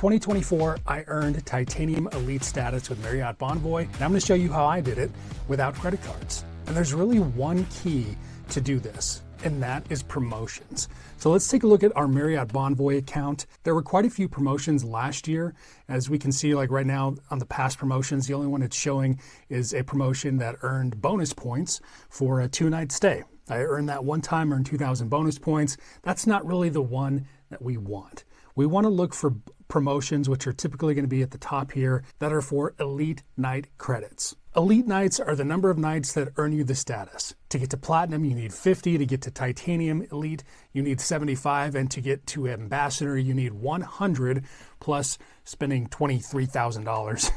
2024, I earned Titanium Elite status with Marriott Bonvoy, and I'm going to show you how I did it without credit cards. And there's really one key to do this, and that is promotions. So let's take a look at our Marriott Bonvoy account. There were quite a few promotions last year. As we can see, like right now on the past promotions, the only one it's showing is a promotion that earned bonus points for a 2-night stay. I earned that one time, earned 2,000 bonus points. That's not really the one that we want. We want to look for promotions, which are typically going to be at the top here, that are for elite night credits. Elite nights are the number of nights that earn you the status. To get to platinum, you need 50. To get to titanium elite, you need 75. And to get to ambassador, you need 100, plus spending $23,000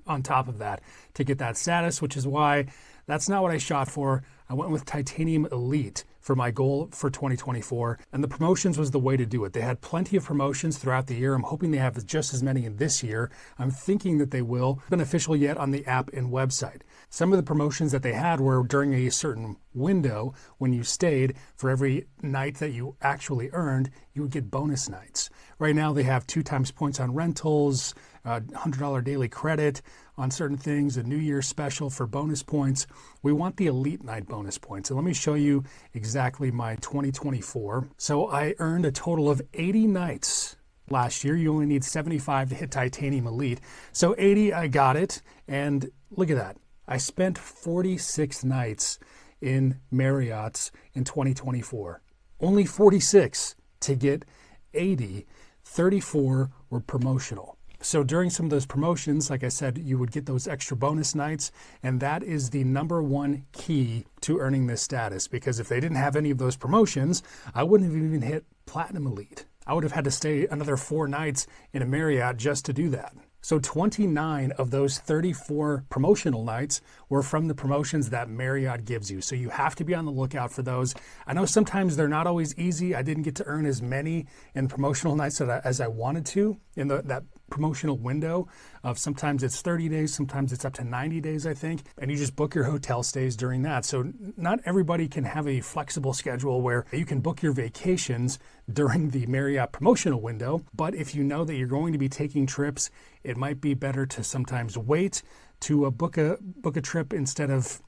on top of that to get that status, which is why that's not what I shot for. I went with Titanium Elite for my goal for 2024, and the promotions was the way to do it. They had plenty of promotions throughout the year. I'm hoping they have just as many in this year. I'm thinking that they will. Beneficial yet on the app and website. Some of the promotions that they had were during a certain window when you stayed. For every night that you actually earned, you would get bonus nights. Right now they have 2 times points on rentals, $100 daily credit on certain things, a New Year's special for bonus points. We want the elite night bonus points. And let me show you exactly my 2024. So I earned a total of 80 nights last year. You only need 75 to hit Titanium Elite. So 80, I got it. And look at that. I spent 46 nights in Marriott's in 2024. Only 46 to get 80. 34 were promotional. So during some of those promotions, like I said, you would get those extra bonus nights, and that is the #1 key to earning this status, because if they didn't have any of those promotions, I wouldn't have even hit Platinum Elite. I would have had to stay another 4 nights in a Marriott just to do that. So 29 of those 34 promotional nights were from the promotions that Marriott gives you. So you have to be on the lookout for those. I know sometimes they're not always easy. I didn't get to earn as many in promotional nights as I wanted to in that promotional window of sometimes it's 30 days, sometimes it's up to 90 days, I think. And you just book your hotel stays during that. So not everybody can have a flexible schedule where you can book your vacations during the Marriott promotional window. But if you know that you're going to be taking trips, it might be better to sometimes wait to book a trip instead of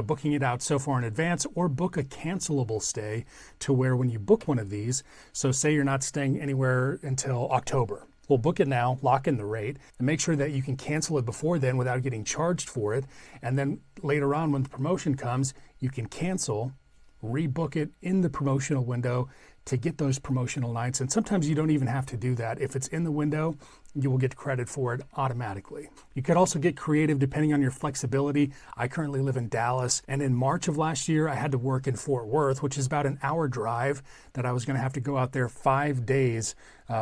booking it out so far in advance, or book a cancelable stay to where when you book one of these, so say you're not staying anywhere until October. Well, book it now, lock in the rate, and make sure that you can cancel it before then without getting charged for it. And then later on when the promotion comes, you can cancel, rebook it in the promotional window to get those promotional nights. And sometimes you don't even have to do that. If it's in the window, you will get credit for it automatically. You could also get creative depending on your flexibility. I currently live in Dallas, and in March of last year, I had to work in Fort Worth, which is about an hour drive that I was going to have to go out there 5 days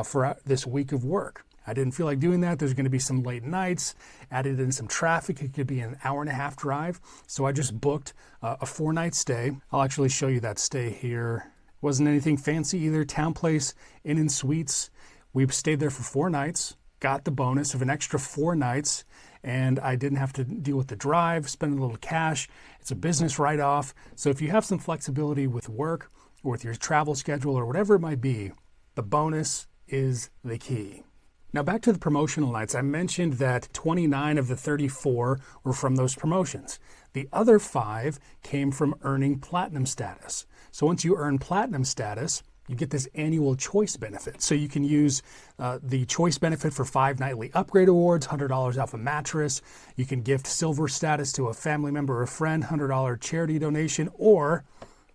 for this week of work. I didn't feel like doing that. There's going to be some late nights, added in some traffic. It could be an hour-and-a-half drive. So I just booked a 4-night stay. I'll actually show you that stay here. Wasn't anything fancy either. Town Place Inn and Suites. We stayed there for 4 nights, got the bonus of an extra 4 nights, and I didn't have to deal with the drive, spend a little cash. It's a business write-off. So if you have some flexibility with work or with your travel schedule or whatever it might be, the bonus is the key. Now back to the promotional nights. I mentioned that 29 of the 34 were from those promotions. The other 5 came from earning platinum status. So once you earn platinum status, you get this annual choice benefit. So you can use the choice benefit for 5 nightly upgrade awards, $100 off a mattress. You can gift silver status to a family member or friend, $100 charity donation, or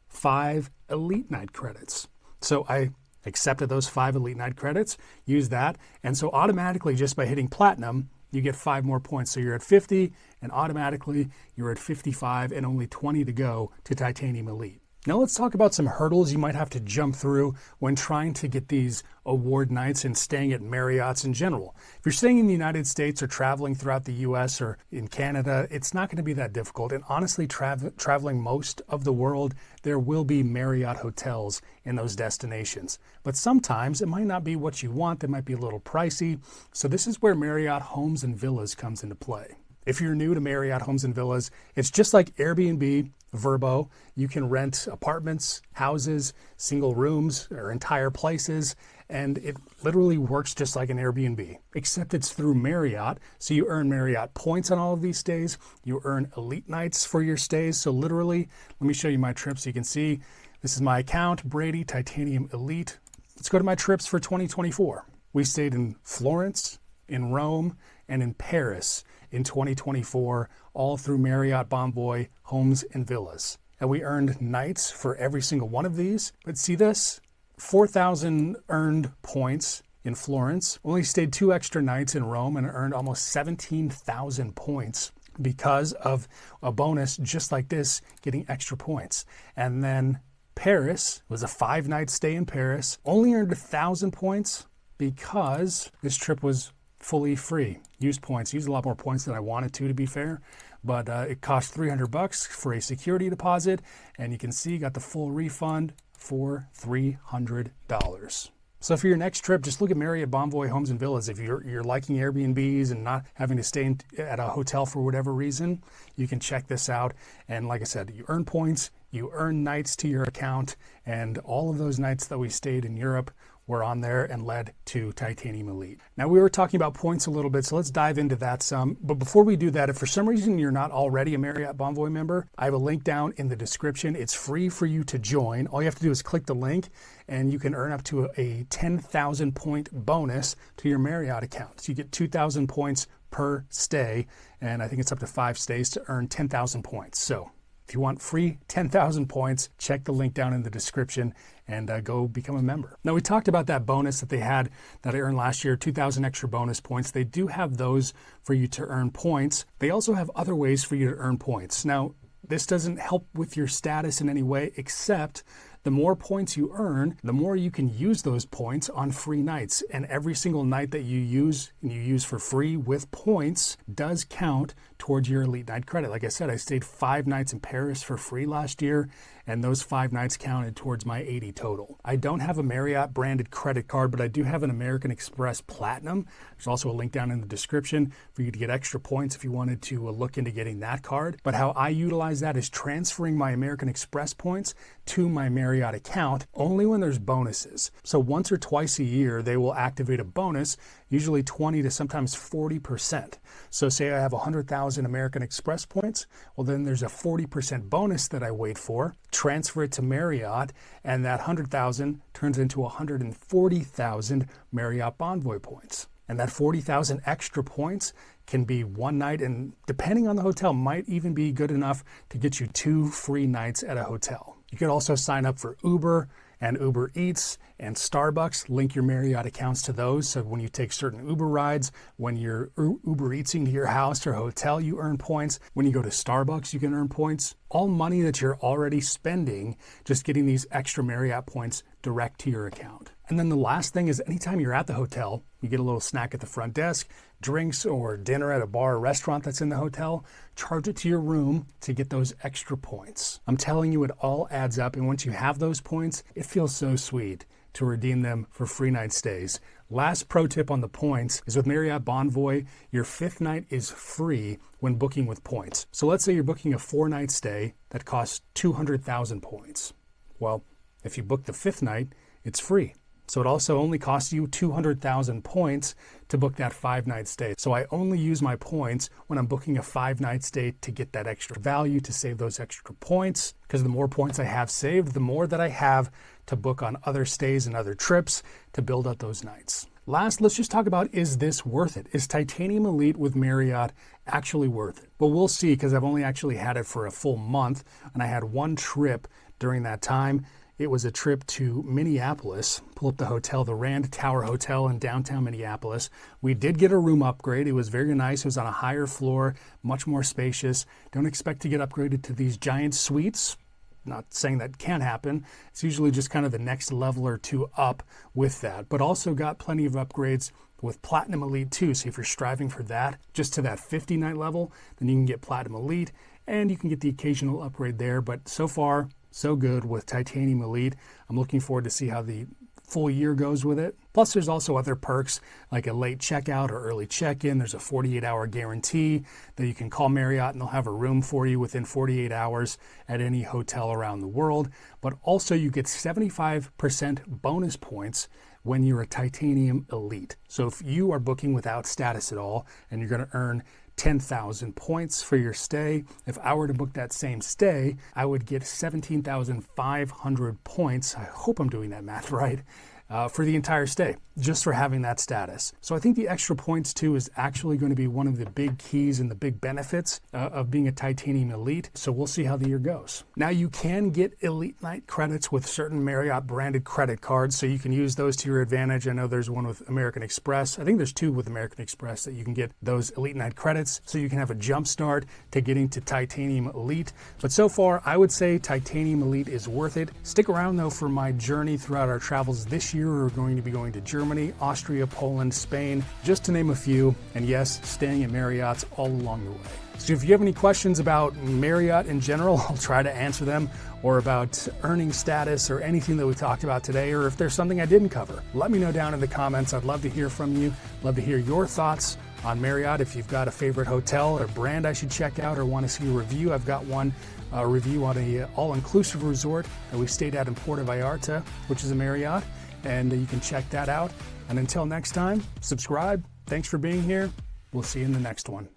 5 elite night credits. So I accepted those 5 elite night credits, use that, and so automatically just by hitting platinum, you get 5 more points. So you're at 50, and automatically you're at 55, and only 20 to go to Titanium Elite. Now let's talk about some hurdles you might have to jump through when trying to get these award nights and staying at Marriott's in general. If you're staying in the United States or traveling throughout the US or in Canada, it's not going to be that difficult. And honestly, traveling most of the world, there will be Marriott hotels in those destinations. But sometimes it might not be what you want. They might be a little pricey. So this is where Marriott Homes and Villas comes into play. If you're new to Marriott Homes and Villas, it's just like Airbnb, Vrbo. You can rent apartments, houses, single rooms, or entire places, and it literally works just like an Airbnb, except it's through Marriott. So you earn Marriott points on all of these stays. You earn elite nights for your stays. So literally, let me show you my trip so you can see. This is my account, Brady Titanium Elite. Let's go to my trips for 2024. We stayed in Florence, in Rome, and in Paris in 2024, all through Marriott Bonvoy Homes and Villas. And we earned nights for every single one of these. But see this? 4,000 earned points in Florence. Only stayed 2 extra nights in Rome and earned almost 17,000 points because of a bonus just like this, getting extra points. And then Paris was a 5-night stay in Paris. Only earned 1,000 points because this trip was fully free. Used points. Used a lot more points than I wanted to be fair. But it cost $300 for a security deposit. And you can see got the full refund for $300. So for your next trip, just look at Marriott Bonvoy Homes and Villas. If you're liking Airbnbs and not having to stay at a hotel for whatever reason, you can check this out. And like I said, you earn points, you earn nights to your account, and all of those nights that we stayed in Europe were on there and led to Titanium Elite. Now we were talking about points a little bit, so let's dive into that some. But before we do that, if for some reason you're not already a Marriott Bonvoy member, I have a link down in the description. It's free for you to join. All you have to do is click the link and you can earn up to a 10,000 point bonus to your Marriott account. So you get 2,000 points per stay, and I think it's up to 5 stays to earn 10,000 points. So if you want free 10,000 points, check the link down in the description and go become a member. Now, we talked about that bonus that they had that I earned last year, 2,000 extra bonus points. They do have those for you to earn points. They also have other ways for you to earn points. Now, this doesn't help with your status in any way, except the more points you earn, the more you can use those points on free nights. And every single night that you use for free with points does count towards your elite night credit. Like I said, I stayed 5 nights in Paris for free last year, and those 5 nights counted towards my 80 total. I don't have a Marriott branded credit card, but I do have an American Express Platinum. There's also a link down in the description for you to get extra points if you wanted to look into getting that card. But how I utilize that is transferring my American Express points to my Marriott account only when there's bonuses. So once or twice a year, they will activate a bonus, usually 20 to sometimes 40%. So say I have 100,000 American Express points, well then there's a 40% bonus that I wait for, transfer it to Marriott, and that 100,000 turns into 140,000 Marriott Bonvoy points. And that 40,000 extra points can be one night, and depending on the hotel, might even be good enough to get you 2 free nights at a hotel. You could also sign up for Uber and Uber Eats and Starbucks. Link your Marriott accounts to those. So when you take certain Uber rides, when you're Uber Eatsing to your house or hotel, you earn points. When you go to Starbucks, you can earn points. All money that you're already spending, just getting these extra Marriott points direct to your account. And then the last thing is anytime you're at the hotel, you get a little snack at the front desk, drinks or dinner at a bar or restaurant that's in the hotel, charge it to your room to get those extra points. I'm telling you, it all adds up. And once you have those points, it feels so sweet to redeem them for free night stays. Last pro tip on the points is with Marriott Bonvoy, your 5th night is free when booking with points. So let's say you're booking a 4-night stay that costs 200,000 points. Well, if you book the 5th night, it's free. So it also only costs you 200,000 points to book that 5-night stay. So I only use my points when I'm booking a 5-night stay to get that extra value, to save those extra points, because the more points I have saved, the more that I have to book on other stays and other trips to build up those nights. Last, let's just talk about, is this worth it? Is Titanium Elite with Marriott actually worth it? Well, we'll see, because I've only actually had it for a full month, and I had one trip during that time. It was a trip to Minneapolis. Pull up the hotel, the Rand Tower Hotel in downtown Minneapolis. We did get a room upgrade. It was very nice. It was on a higher floor, much more spacious. Don't expect to get upgraded to these giant suites. Not saying that can't happen. It's usually just kind of the next level or two up with that, but also got plenty of upgrades with Platinum Elite too. So if you're striving for that, just to that 50-night level, then you can get Platinum Elite and you can get the occasional upgrade there. But so far, so good with Titanium Elite. I'm looking forward to see how the full year goes with it. Plus, there's also other perks like a late checkout or early check-in. There's a 48-hour guarantee that you can call Marriott and they'll have a room for you within 48 hours at any hotel around the world. But also you get 75% bonus points when you're a Titanium Elite. So if you are booking without status at all and you're going to earn 10,000 points for your stay, if I were to book that same stay, I would get 17,500 points. I hope I'm doing that math right. For the entire stay, just for having that status. So I think the extra points too is actually going to be one of the big keys and the big benefits of being a Titanium Elite. So we'll see how the year goes. Now you can get Elite Night credits with certain Marriott branded credit cards, so you can use those to your advantage. I know there's one with American Express. I think there's two with American Express that you can get those Elite Night credits, so you can have a jump start to getting to Titanium Elite. But so far, I would say Titanium Elite is worth it. Stick around though for my journey throughout our travels this year. We're going to be going to Germany, Austria, Poland, Spain, just to name a few, and yes, staying at Marriott's all along the way. So if you have any questions about Marriott in general, I'll try to answer them, or about earning status or anything that we talked about today, or if there's something I didn't cover. Let me know down in the comments. I'd love to hear from you. Love to hear your thoughts on Marriott. If you've got a favorite hotel or brand I should check out or want to see a review, I've got one review on a all-inclusive resort that we stayed at in Puerto Vallarta, which is a Marriott. And you can check that out. And until next time, subscribe. Thanks for being here. We'll see you in the next one.